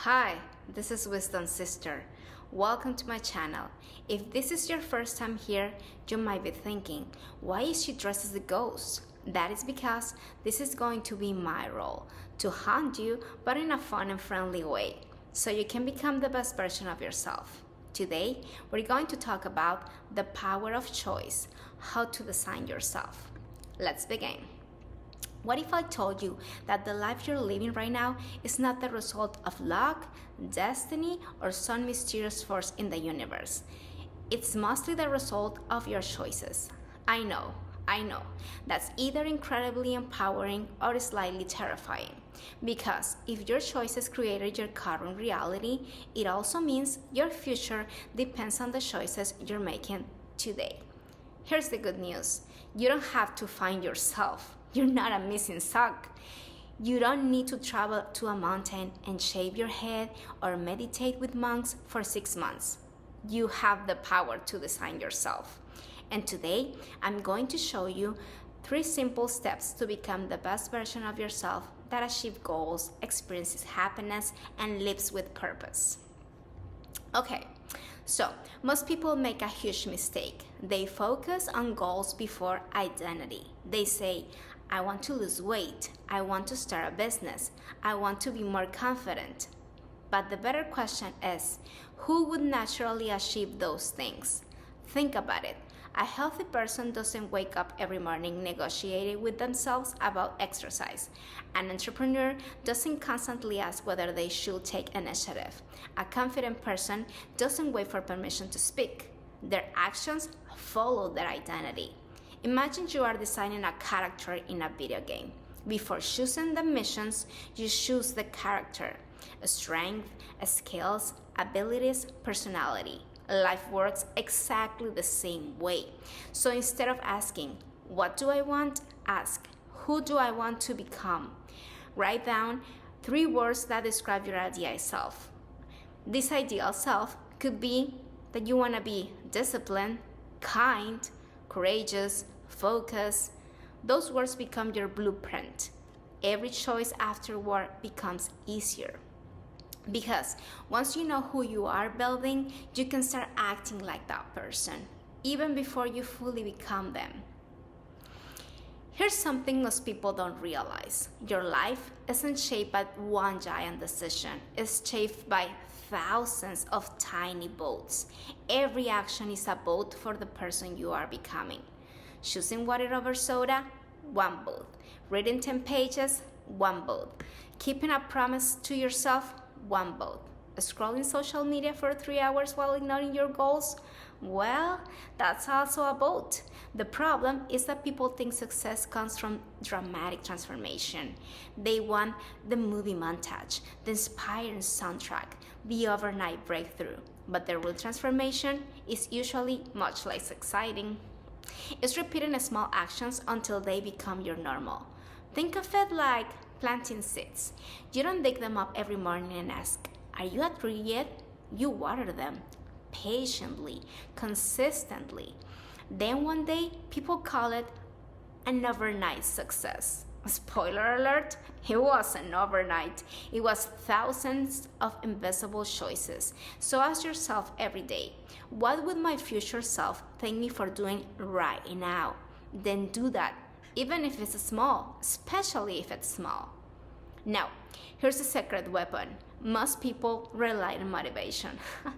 Hi, this is Wisdom Sister. Welcome to my channel. If this is your first time here, you might be thinking, why is she dressed as a ghost? That is because this is going to be my role, to haunt you, but in a fun and friendly way, so you can become the best version of yourself. Today, we're going to talk about the power of choice, how to design yourself. Let's begin. What if I told you that the life you're living right now is not the result of luck, destiny, or some mysterious force in the universe? It's mostly the result of your choices. I know. That's either incredibly empowering or slightly terrifying. Because if your choices created your current reality, it also means your future depends on the choices you're making today. Here's the good news. You don't have to find yourself. You're not a missing sock. You don't need to travel to a mountain and shave your head or meditate with monks for 6 months. You have the power to design yourself. And today, I'm going to show you 3 simple steps to become the best version of yourself that achieves goals, experiences happiness, and lives with purpose. Okay, so most people make a huge mistake. They focus on goals before identity. They say, I want to lose weight, I want to start a business, I want to be more confident. But the better question is, who would naturally achieve those things? Think about it. A healthy person doesn't wake up every morning negotiating with themselves about exercise. An entrepreneur doesn't constantly ask whether they should take initiative. A confident person doesn't wait for permission to speak. Their actions follow their identity. Imagine you are designing a character in a video game. Before choosing the missions, you choose the character, strength, skills, abilities, personality. Life works exactly the same way. So instead of asking, what do I want? Ask, who do I want to become? Write down 3 words that describe your ideal self. This ideal self could be that you want to be disciplined, kind, courageous, focused. Those words become your blueprint. Every choice afterward becomes easier. Because once you know who you are building, you can start acting like that person, even before you fully become them. Here's something most people don't realize. Your life isn't shaped by one giant decision. It's shaped by thousands of tiny votes. Every action is a vote for the person you are becoming. Choosing water over soda, 1 vote. Reading 10 pages, 1 vote. Keeping a promise to yourself, 1 vote. Scrolling social media for 3 hours while ignoring your goals? Well, that's also a vote. The problem is that people think success comes from dramatic transformation. They want the movie montage, the inspiring soundtrack, the overnight breakthrough. But the real transformation is usually much less exciting. It's repeating small actions until they become your normal. Think of it like planting seeds. You don't dig them up every morning and ask, are you a tree yet? You water them patiently, consistently. Then one day, people call it an overnight success. Spoiler alert, it wasn't overnight. It was thousands of invisible choices. So ask yourself every day, what would my future self thank me for doing right now? Then do that, even if it's small, especially if it's small. Now, here's a secret weapon. Most people rely on motivation.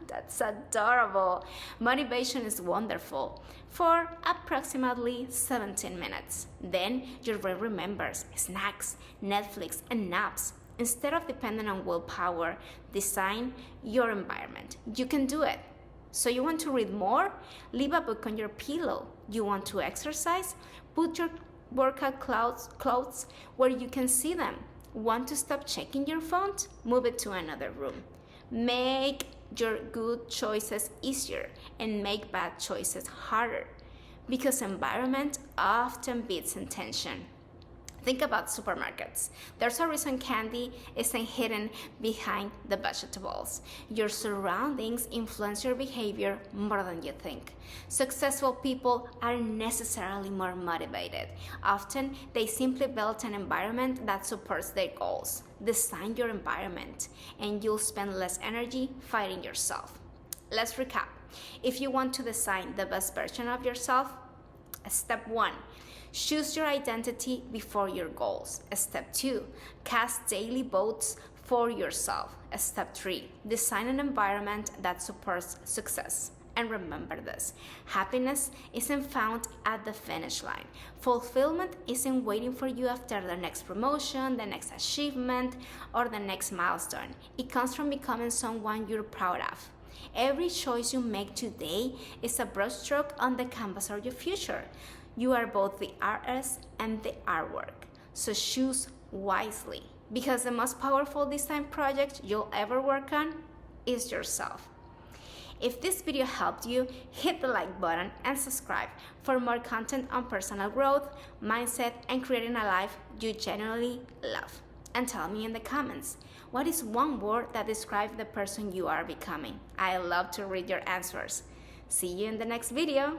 That's adorable. Motivation is wonderful for approximately 17 minutes. Then your brain remembers snacks, Netflix, and naps. Instead of depending on willpower, design your environment. You can do it. So you want to read more? Leave a book on your pillow. You want to exercise? Put your workout clothes where you can see them. Want to stop checking your phone? Move it to another room. Make your good choices easier and make bad choices harder, because environment often beats intention. Think about supermarkets. There's a reason candy isn't hidden behind the vegetables. Your surroundings influence your behavior more than you think. Successful people aren't necessarily more motivated. Often, they simply build an environment that supports their goals. design your environment, and you'll spend less energy fighting yourself. Let's recap. If you want to design the best version of yourself, step 1, choose your identity before your goals. Step 2, cast daily votes for yourself. Step 3, design an environment that supports success. And remember this, happiness isn't found at the finish line. Fulfillment isn't waiting for you after the next promotion, the next achievement, or the next milestone. It comes from becoming someone you're proud of. Every choice you make today is a brushstroke on the canvas of your future. You are both the artist and the artwork, so choose wisely. Because the most powerful design project you'll ever work on is yourself. If this video helped you, hit the like button and subscribe for more content on personal growth, mindset, and creating a life you genuinely love. And tell me in the comments, what is one word that describes the person you are becoming? I love to read your answers. See you in the next video.